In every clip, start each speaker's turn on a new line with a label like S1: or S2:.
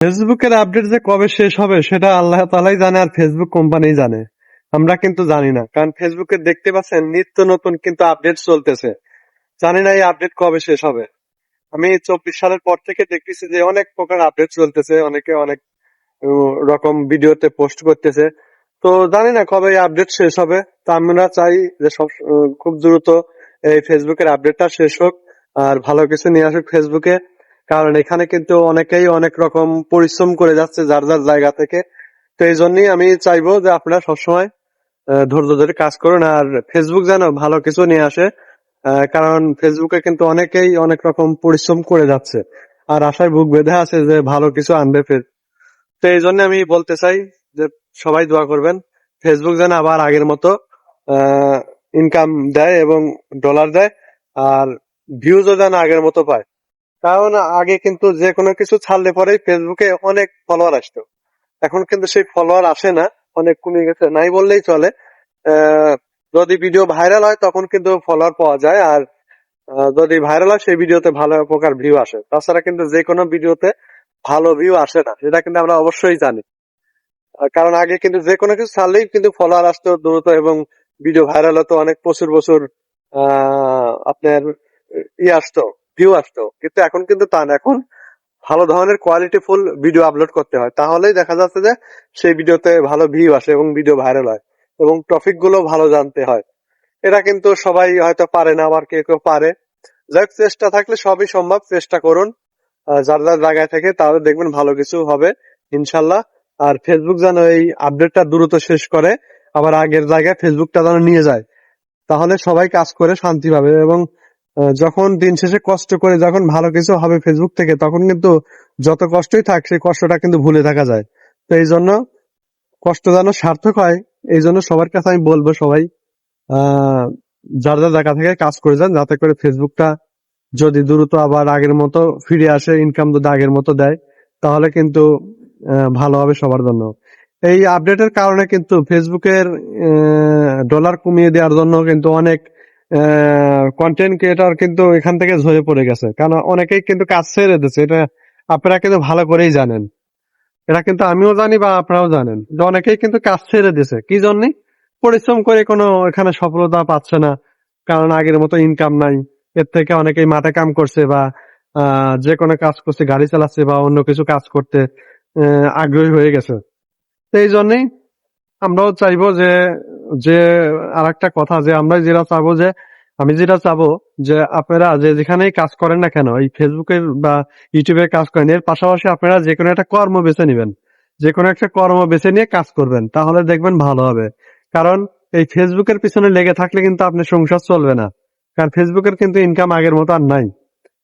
S1: ফেসবুকের আপডেট যে কবে শেষ হবে সেটা আল্লাহ তাআলাই জানে আর ফেসবুক কোম্পানি জানে। আমরা কিন্তু জানি না, কারণ ফেসবুকে দেখতে পাচ্ছেন নিত্য নতুন কিন্তু আপডেট চলতেছে। জানি না এই আপডেট কবে শেষ হবে। আমি 24 সালের পর থেকে দেখতেছি যে অনেক প্রকার আপডেট চলতেছে, অনেকে অনেক রকম ভিডিওতে পোস্ট করতেছে। তো জানি না কবে এই আপডেট শেষ হবে। তা আমরা চাই যে সব খুব দ্রুত এই ফেসবুকের আপডেটটা শেষ হোক আর ভালো কিছু নিয়ে আসুক ফেসবুকে। কারণ এখানে কিন্তু অনেকেই অনেক রকম পরিশ্রম করে যাচ্ছে যার যার জায়গা থেকে। তো এই জন্যই আমি চাইবো যে আপনারা সবসময় ধৈর্য ধরে কাজ করুন আর ফেসবুক যেন ভালো কিছু নিয়ে আসে। কারণ ফেসবুকে কিন্তু অনেকেই অনেক রকম পরিশ্রম করে যাচ্ছে আর আশায় বুক বেঁধে আছে যে ভালো কিছু আনবে ফের। তো এই জন্য আমি বলতে চাই যে সবাই দোয়া করবেন ফেসবুক যেন আবার আগের মতো ইনকাম দেয় এবং ডলার দেয় আর ভিউজও যেন আগের মতো পায়। কারণ আগে কিন্তু যে কোনো কিছু ছাড়লে পরেই ফেসবুকে অনেক ফলোয়ার আসতো, এখন কিন্তু সেই ফলোয়ার আসে না, অনেক কমে গেছে নাই বললেই চলে। যদি ভিডিও ভাইরাল হয় তখন কিন্তু ফলোয়ার পাওয়া যায় আর যদি ভাইরাল হয় সেই ভিডিওতে ভালো প্রকার ভিউ আসে, তাছাড়া কিন্তু যে কোনো ভিডিওতে ভালো ভিউ আসে না, সেটা কিন্তু আমরা অবশ্যই জানি। কারণ আগে কিন্তু যে কোনো কিছু ছাড়লেই কিন্তু ফলোয়ার আসতো দ্রুত এবং ভিডিও ভাইরাল হতো, অনেক প্রচুর প্রচুর আপনার আসতো, ভিউ আসতো। কিন্তু এখন কিন্তু তা না, এখন ভালো ধরনের কোয়ালিটি ফুল ভিডিও আপলোড করতে হয়, তাহলেই দেখা যাচ্ছে যে সেই ভিডিওতে ভালো ভিউ আসে এবং ভিডিও ভাইরাল হয় এবং টপিক গুলো ভালো জানতে হয়। এটা কিন্তু সবাই হয়তো পারে না, আবার কেউ কেউ পারে। যাই হোক, চেষ্টা থাকলে সবই সম্ভব, চেষ্টা করুন যার যার জায়গায় থেকে, তাহলে দেখবেন ভালো কিছু হবে ইনশাল্লাহ। আর ফেসবুক যেন এই আপডেটটা দ্রুত শেষ করে আবার আগের জায়গায় ফেসবুকটা যেন নিয়ে যায়, তাহলে সবাই কাজ করে শান্তি পাবে। এবং যখন দিন শেষে কষ্ট করে যখন ভালো কিছু হবে ফেসবুক থেকে, তখন কিন্তু যত কষ্টই থাক সেই কষ্টটা কিন্তু ভুলে থাকা যায়। তো এই জন্য কষ্ট যেন সার্থক হয়, এই জন্য সবার কাছে আমি বলবো সবাই আহ যার যার জায়গা থেকে কাজ করে যান, যাতে করে ফেসবুকটা যদি দ্রুত আবার আগের মতো ফিরে আসে, ইনকাম যদি আগের মতো দেয়, তাহলে কিন্তু ভালো হবে সবার জন্য। এই আপডেটের কারণে কিন্তু ফেসবুকের ডলার কমিয়ে দেওয়ার জন্য কিন্তু অনেক কন্টেন্ট ক্রিয়েটর কিন্তু এখান থেকে ঝরে পড়ে গেছে, কারণ অনেকেই কিন্তু কাজ ছেড়ে দিচ্ছে। এটা আপনারা কিন্তু ভালো করেই জানেন, এটা কিন্তু আমিও জানি বা আপনারাও জানেন যে অনেকেই কিন্তু কাজ ছেড়ে দিছে কি জন্য? পরিশ্রম করে কোনো এখানে সফলতা পাচ্ছে না, কারণ আগের মতো ইনকাম নাই। এর থেকে অনেকেই মাঠে কাম করছে বা যে কোনো কাজ করছে, গাড়ি চালাচ্ছে বা অন্য কিছু কাজ করতে আগ্রহী হয়ে গেছে। তো এই জন্যই আমরাও চাইবো যে যে আরেকটা কথা, যে আমরা যেটা চাবো যে আমি যেটা চাবো যে আপনারা যে যেখানেই কাজ করেন না কেন, এই ফেসবুকের বা ইউটিউবে কাজ করেন, এর পাশাপাশি আপনারা যে কোনো একটা কর্ম বেছে নিবেন, যে কোনো একটা কর্ম বেছে নিয়ে কাজ করবেন, তাহলে দেখবেন ভালো হবে। কারণ এই ফেসবুকের পিছনে লেগে থাকলে কিন্তু আপনার সংসার চলবে না, কারণ ফেসবুকের কিন্তু ইনকাম আগের মতো আর নাই।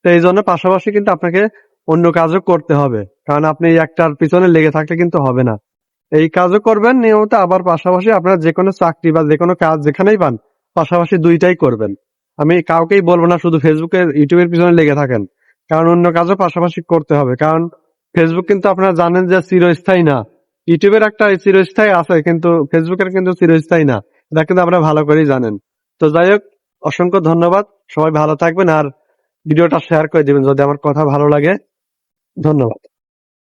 S1: তো এই জন্য পাশাপাশি কিন্তু আপনাকে অন্য কাজও করতে হবে, কারণ আপনি এই একটার পিছনে লেগে থাকলে কিন্তু হবে না। এই কাজও করবেন নিয়মিত, আবার পাশাপাশি আপনারা যে কোনো চাকরি বা যে কোনো কাজ যেখানেই পান পাশাপাশি দুইটাই করবেন। আমি কাউকেই বলবো না শুধু ফেসবুকের ইউটিউবের পিছনে লেগে থাকেন, কারণ অন্য কাজও পাশাপাশি করতে হবে। কারণ ফেসবুক কিন্তু আপনারা জানেন যে চিরস্থায়ী না, ইউটিউবের একটা চিরস্থায়ী আছে কিন্তু ফেসবুকের কিন্তু চিরস্থায়ী না, এটা কিন্তু আপনারা ভালো করেই জানেন। তো যাই হোক, অসংখ্য ধন্যবাদ, সবাই ভালো থাকবেন আর ভিডিওটা শেয়ার করে দিবেন যদি আমার কথা ভালো লাগে। ধন্যবাদ।